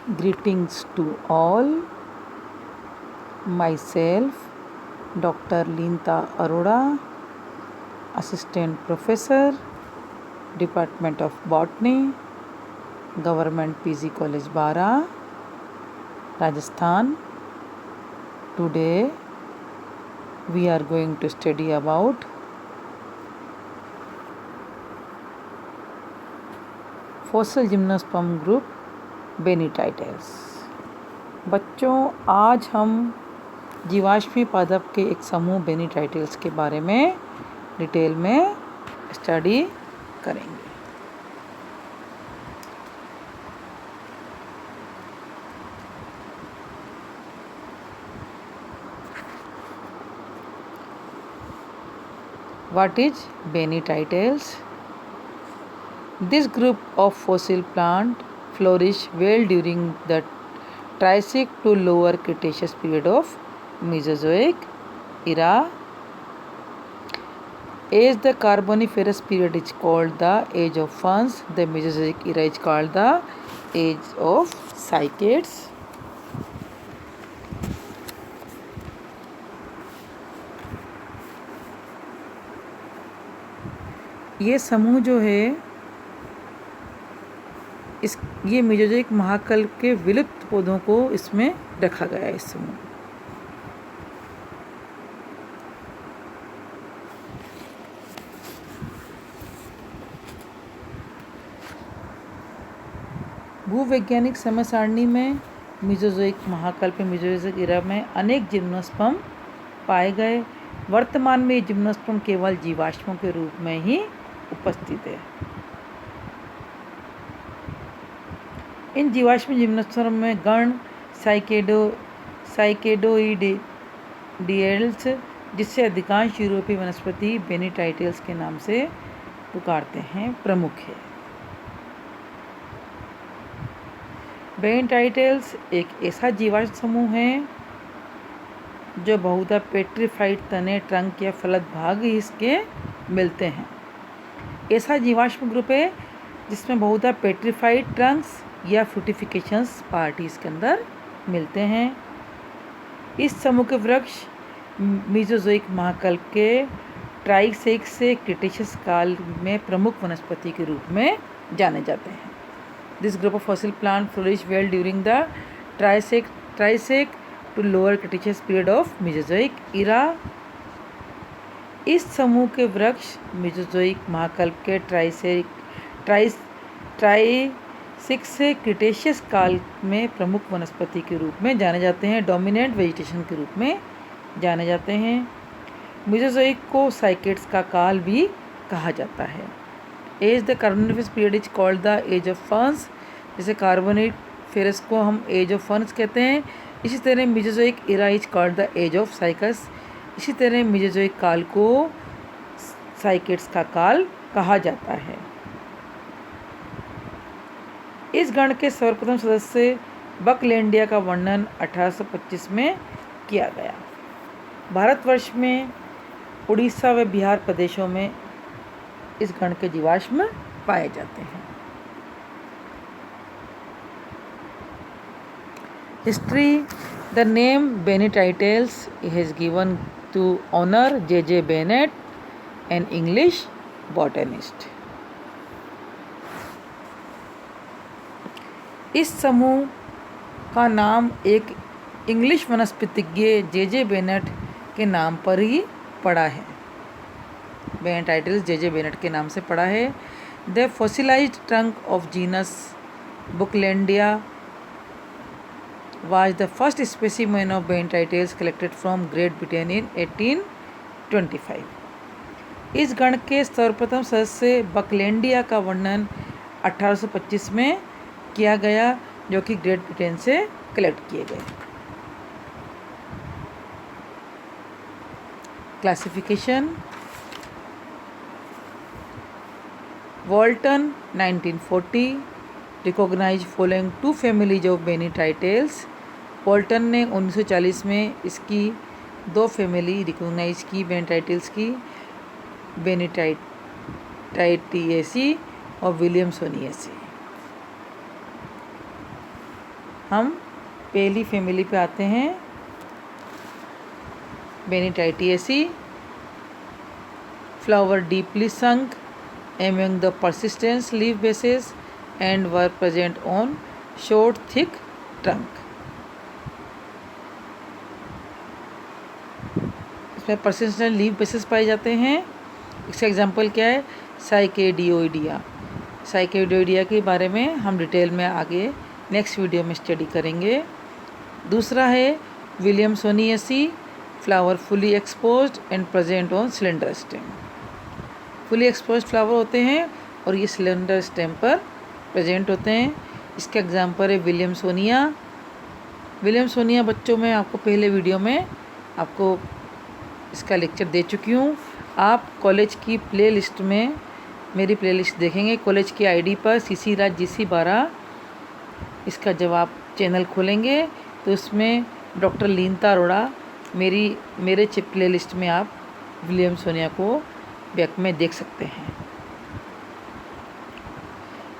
Greetings to all. Myself, Dr. Linta Arora, Assistant Professor, Department of Botany, Government PG College Bara, Rajasthan. Today we are going to study about fossil gymnosperm group बेनीटाइटल्स। बच्चों, आज हम जीवाश्मी पादप के एक समूह बेनीटाइटल्स के बारे में डिटेल में स्टडी करेंगे। What is बेनीटाइटल्स? This group of fossil plant flourished well during the Triassic to Lower Cretaceous period of Mesozoic era. As the Carboniferous period is called the Age of Ferns, the Mesozoic era is called the Age of Cycads. ये समूह जो है ये Mesozoic महाकल्प के विलुप्त पौधों को इसमें रखा गया है। इस समूह भूवैज्ञानिक समय सारणी में मेसोजोइक महाकल्प मेसोजोइक इरा में अनेक जिम्नोस्पर्म पाए गए। वर्तमान में ये जिम्नोस्पर्म केवल जीवाश्मों के रूप में ही उपस्थित है। इन जीवाश्म जिम्नोस्पर्म में गण साइकेडोइडियल्स, जिससे अधिकांश यूरोपीय वनस्पति बेनीटाइटल्स के नाम से पुकारते हैं, प्रमुख है। बेनीटाइटल्स एक ऐसा जीवाश्म समूह है जो बहुधा पेट्रीफाइड तने, ट्रंक या फलद भाग ही इसके मिलते हैं। ऐसा जीवाश्म ग्रुप है जिसमें बहुधा पेट्रीफाइड ट्रंक्स या फ्रूटिफिकेशंस पार्ट इसके अंदर मिलते हैं। इस समूह के वृक्ष मेसोजोइक महाकल्प के ट्राइसेक से क्रिटेशियस काल में प्रमुख वनस्पति के रूप में जाने जाते हैं। This group of fossil plant flourish well during the Triassic to lower Cretaceous period of Mesozoic era. इस समूह के वृक्ष मेसोजोइक महाकल्प के ट्राइसेक से क्रिटेशियस काल में प्रमुख वनस्पति के रूप में जाने जाते हैं, डोमिनेंट वेजिटेशन के रूप में जाने जाते हैं। मेसोजोइक को साइकेड्स का काल भी कहा जाता है। As the Carboniferous period is called the age of ferns. जैसे कार्बोनिफरस को हम एज ऑफ फर्न्स कहते हैं, इसी तरह Mesozoic era is called the age of cycas. इसी तरह मेसोजोइक काल को साइकेड्स का काल कहा जाता है। इस गण के सर्वप्रथम सदस्य बकलैंडिया का वर्णन 1825 में किया गया। भारतवर्ष में उड़ीसा व बिहार प्रदेशों में इस गण के जीवाश्म पाए जाते हैं। History: the name Bennettitales is given to honor J.J. Bennett, an English botanist. इस समूह का नाम एक इंग्लिश वनस्पतिज्ञ J.J. बेनेट के नाम पर ही पड़ा है। बेनीटाइटल्स J.J. बेनेट के नाम से पड़ा है। The fossilized trunk of genus Bucklandia was the first specimen of Bennettitales collected from Great Britain in 1825. इस गण के सर्वप्रथम सदस्य बकलैंडिया का वर्णन 1825 में किया गया, जो कि ग्रेट ब्रिटेन से कलेक्ट किए गए। Classification: Walton 1940 recognize following two families of Bennettitales. Walton ने 1940 में इसकी दो फैमिली रिकॉग्नाइज की बेनीटाइटल्स की, बेनीटाइटिएसी और विलियमसोनिएसी। हम पहली फैमिली पे आते हैं, Bennettitaceae. Flower deeply sunk among the persistent leaf bases and were present on short thick trunk। इसमें persistent leaf bases पाए जाते हैं। इसका एग्जाम्पल क्या है? साइकेडियोइडिया। साइकेडियोइडिया के बारे में हम डिटेल में आगे नेक्स्ट वीडियो में स्टडी करेंगे। दूसरा है Williamsoniaceae. Flower fully exposed and present on cylinder stem. Fully exposed flower होते हैं और ये सिलेंडर स्टेम पर प्रेजेंट होते हैं। इसका एग्जाम्पल है विलियमसोनिया। विलियमसोनिया बच्चों में आपको पहले वीडियो में आपको इसका लेक्चर दे चुकी हूँ। आप कॉलेज की प्लेलिस्ट में मेरी प्लेलिस्ट देखेंगे, कॉलेज की आईडी पर CC राज GC 12 इसका जवाब चैनल खोलेंगे तो उसमें डॉक्टर लीनता अरोड़ा मेरे प्ले लिस्ट में आप विलियमसोनिया को बैक में देख सकते हैं।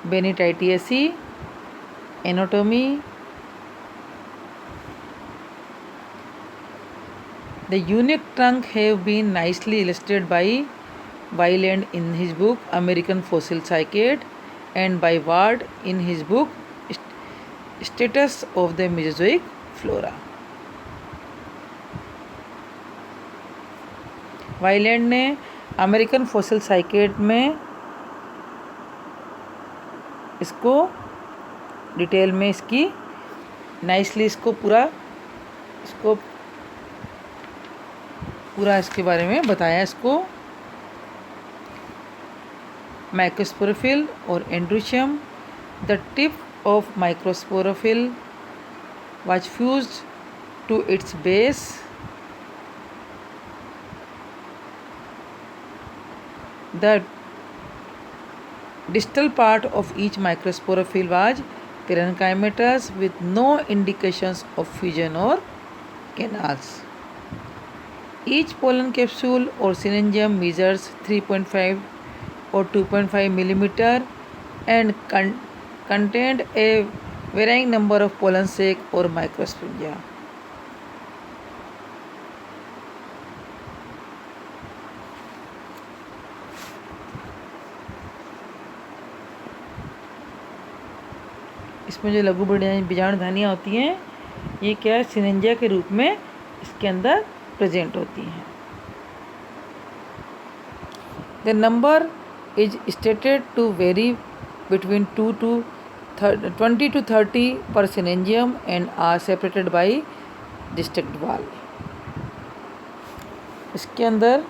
बेनिटाइटिएसी, anatomy. The unique trunk have been nicely illustrated by Weiland in his book American Fossil Cycad and by Ward in his book Status of the Mesozoic Flora। वाइलैंड ने American fossil psyched में इसको detail में इसकी nicely इसको पूरा इसके बारे में बताया। इसको माइक्रोस्पोरोफिल और androecium. The tip of microsporophyll was fused to its base. The distal part of each microsporophyll was parenchymatous with no indications of fusion or canals। Each pollen capsule or syringium measures 3.5 or 2.5 millimeter and contained a varying number of pollen sac or microsporidia। इसमें जो लघु बीजाणुधानियाँ होती हैं ये क्या है? सिरिंजिया के रूप में इसके अंदर प्रेजेंट होती हैं। The number is stated to vary between 20 to 30 per syringium and are separated by distinct wall। इसके अंदर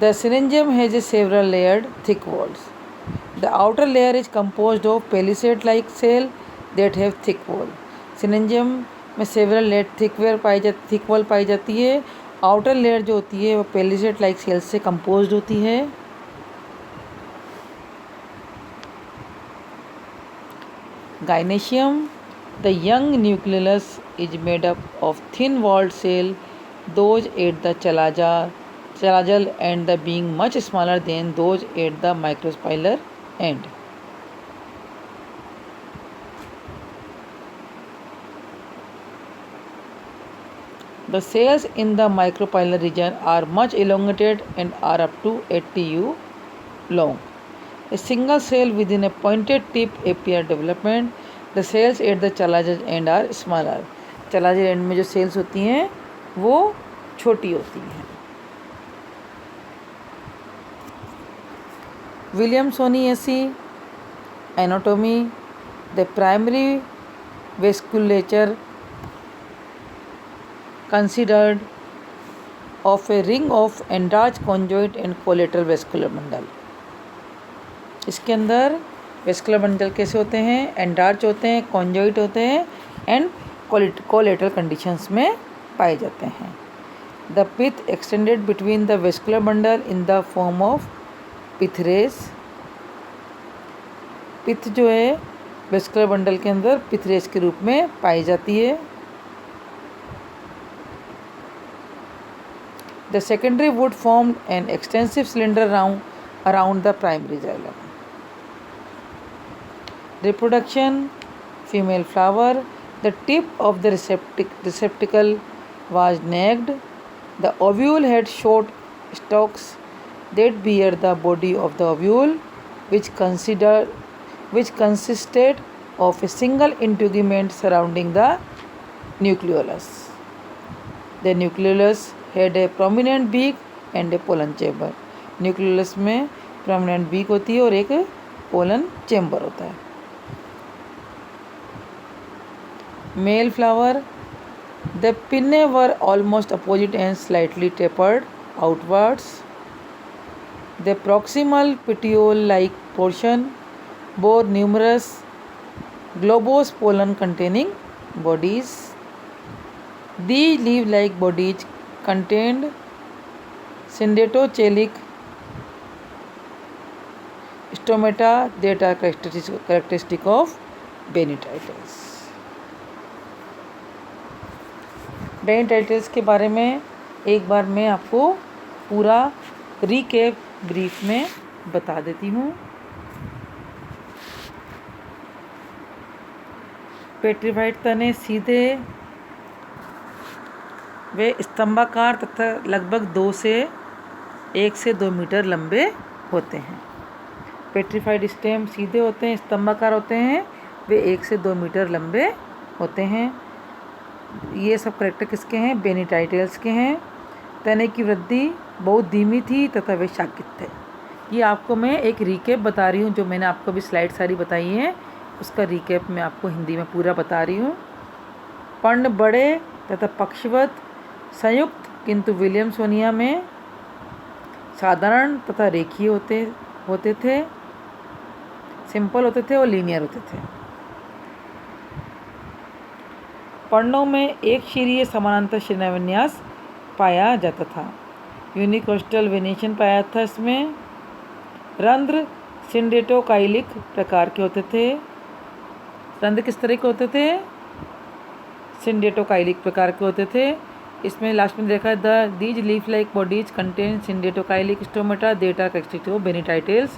the syringium has a several layered thick walls। The outer layer is composed of palisade-like cell that have thick wall। सिरिंजियम में several layer thick wall पाई जाती है। Outer layer जो होती है वो पेलिसेड लाइक सेल्स से कंपोज्ड होती है। Gynoecium, the young nucleus is made up of thin walled cell those at the chalazal and the being much smaller than those at the microspiller end। The cells in the micropylar region are much elongated and are up to 80 U long। A single cell within a pointed tip appear development। The cells at the chalazal end are smaller। chalazal end में जो cells होती हैं वो छोटी होती हैं। Williamsoniaceae, anatomy. The primary vasculature considered of a ring of enlarged conjoint and collateral vascular bundle। इसके अंदर वेस्कुलर बंडल कैसे होते हैं? एंडार्च होते हैं, कॉन्जॉइंट होते हैं एंड कोलेटरल कंडीशंस में पाए जाते हैं। The pith extended between the vascular bundle in the form of pith. Pith जो है वेस्कुलर बंडल के अंदर पिथरेस के रूप में पाई जाती है। The secondary wood formed an extensive cylinder around the primary xylem। Reproduction, female flower. The tip of the receptacle was naked. The ovule had short stalks that bear the body of the ovule, which consisted of a single integument surrounding the nucleolus. The nucleolus had a prominent beak and a pollen chamber. Nucleus में prominent beak होती है और एक pollen chamber होता है. Male flower. The pinnae were almost opposite and slightly tapered outwards. The proximal petiole-like portion bore numerous globose pollen-containing bodies. These leaf-like bodies contained syndactylchalic stomata that are characteristic of Benititles. बेनिटाइटल्स के बारे में एक बार मैं आपको पूरा recap brief में बता देती हूँ. पेट्रीफाइड तने सीधे वे स्तंभाकार तथा लगभग 1 से 2 मीटर लंबे होते हैं. पेट्रीफाइड स्टेम सीधे होते हैं, स्तंभाकार होते हैं, वे 1 से 2 मीटर लंबे होते हैं. ये सब करेक्टर किसके हैं? बेनिटाइटल्स के हैं. तने की वृद्धि बहुत धीमी थी तथा वे शाकित थे. ये आपको मैं एक रिकैप बता रही हूँ, जो मैंने आपको भी स्लाइड सारी बताई हैं उसका रिकैप मैं आपको हिंदी में पूरा बता रही हूँ. पर्ण बड़े तथा पक्षवत संयुक्त किंतु विलियमसोनिया में साधारण तथा रेखीय होते थे, सिंपल होते थे और लीनियर होते थे. पर्णों में एक शीरीय समानांतर शिराविन्यास पाया जाता था. यूनिकोस्टल वेनेशन पाया था. इसमें रंध्र सिंडेटोकाइलिक प्रकार के होते थे. रंध्र किस तरह के होते थे? सिंडेटोकाइलिक प्रकार के होते थे. इसमें लास्ट में देखा these leaf like bodies contain syndetocheilic stomata that are characteristic of Bennettitales.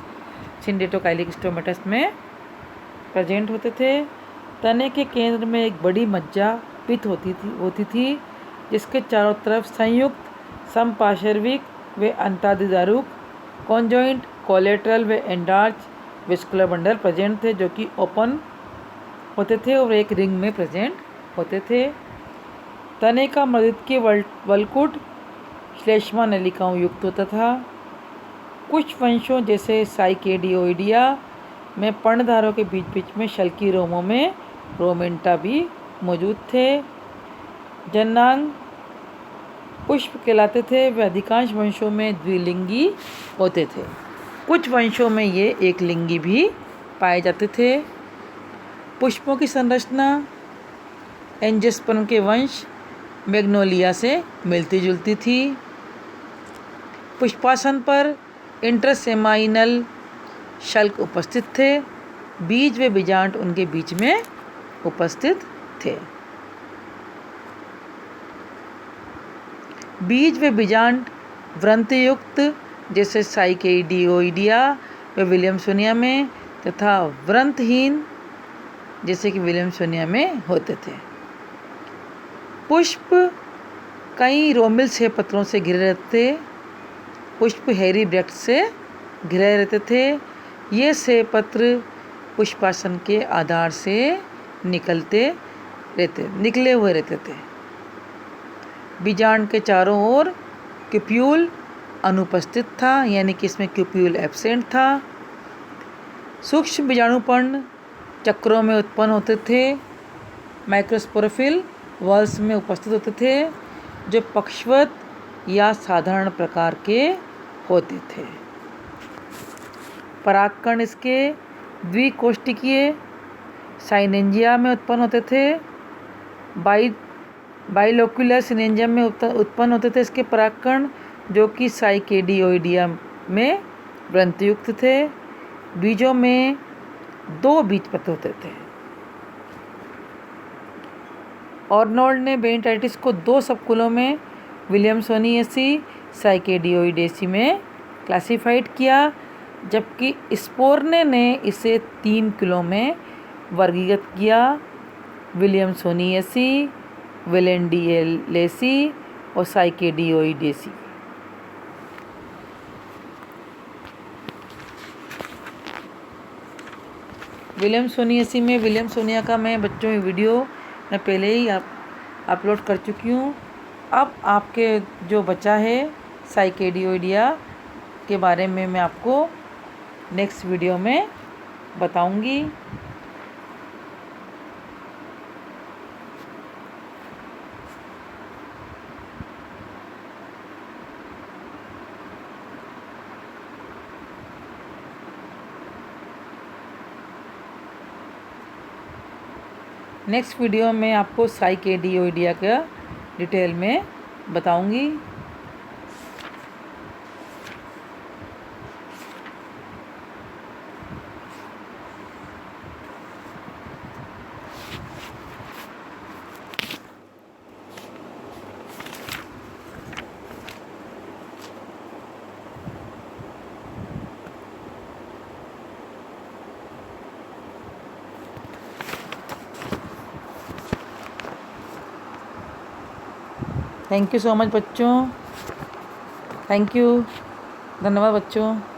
Syndetocheilic stomata में प्रेजेंट होते थे. तने के केंद्र में एक बड़ी मज्जा पित्त होती थी जिसके चारों तरफ संयुक्त समपार्श्विक व अंतादिदारुक कॉन्जॉइंट कोलेटरल व एंडार्च वेस्कुलर बंडल प्रेजेंट थे, जो कि ओपन होते थे और एक रिंग में प्रेजेंट होते थे. तने का मृदुत्कीय वलकुट श्लेष्मा नलिकाओं युक्त होता था. कुछ वंशों जैसे साइकेडियोइडिया में पर्णधारों के बीच बीच में शल्की रोमों में रोमेंटा भी मौजूद थे. जन्नांग पुष्प कहलाते थे. वे अधिकांश वंशों में द्विलिंगी होते थे. कुछ वंशों में ये एक लिंगी भी पाए जाते थे. पुष्पों की संरचना एंजियोस्पर्म के वंश मैग्नोलिया से मिलती जुलती थी. पुष्पासन पर इंटरसेमाइनल शल्क उपस्थित थे. बीज व बीजांड उनके बीच में उपस्थित थे. बीज व बीजांड व्रंतयुक्त जैसे साइकेडियोइडिया व विलियमसोनिया में तथा व्रंतहीन जैसे कि विलियमसोनिया में होते थे. पुष्प कई रोमिल से पत्रों से घिरे रहते थे. पुष्प हैरी ब्रैक्ट से घिरे रहते थे. ये से पत्र पुष्पासन के आधार से निकले हुए रहते थे. बीजांड के चारों ओर क्यूप्यूल अनुपस्थित था, यानी कि इसमें क्यूप्यूल एब्सेंट था. सूक्ष्म बीजाणुपर्ण चक्रों में उत्पन्न होते थे. माइक्रोस्पोरोफिल वल्स में उपस्थित होते थे, जो पक्षवत या साधारण प्रकार के होते थे. परागकण इसके द्विकोष्ठकीय साइनेंजिया में उत्पन्न होते थे. बाइलोक्युलर सिनेंजियम में उत्पन्न होते थे इसके परागकण, जो कि साइकेडियोइडिया में व्रंतयुक्त थे. बीजों में 2 बीजपत्र होते थे. ऑर्नोल्ड ने बेनिटाइटिस को 2 सबकुलों में विलियमसोनिएसी साइकेडियोइडेसी में क्लासिफाइड किया, जबकि स्पोर्ने ने इसे 3 कुलों में वर्गीकृत किया विलियम सोनियसी, विलेन डी लेसी और साइकेडियोइडेसी। विलियम सोनियसी में विलियम सोनिया का मैं बच्चों ये वीडियो मैं पहले ही अपलोड कर चुकी हूँ। अब आपके जो बचा है साइकेडियोइडिया के बारे में मैं आपको नेक्स्ट वीडियो में बताऊंगी। नेक्स्ट वीडियो में आपको साइकेडियोइडिया का डिटेल में बताऊंगी। थैंक यू सो मच बच्चों, थैंक यू, धन्यवाद बच्चों।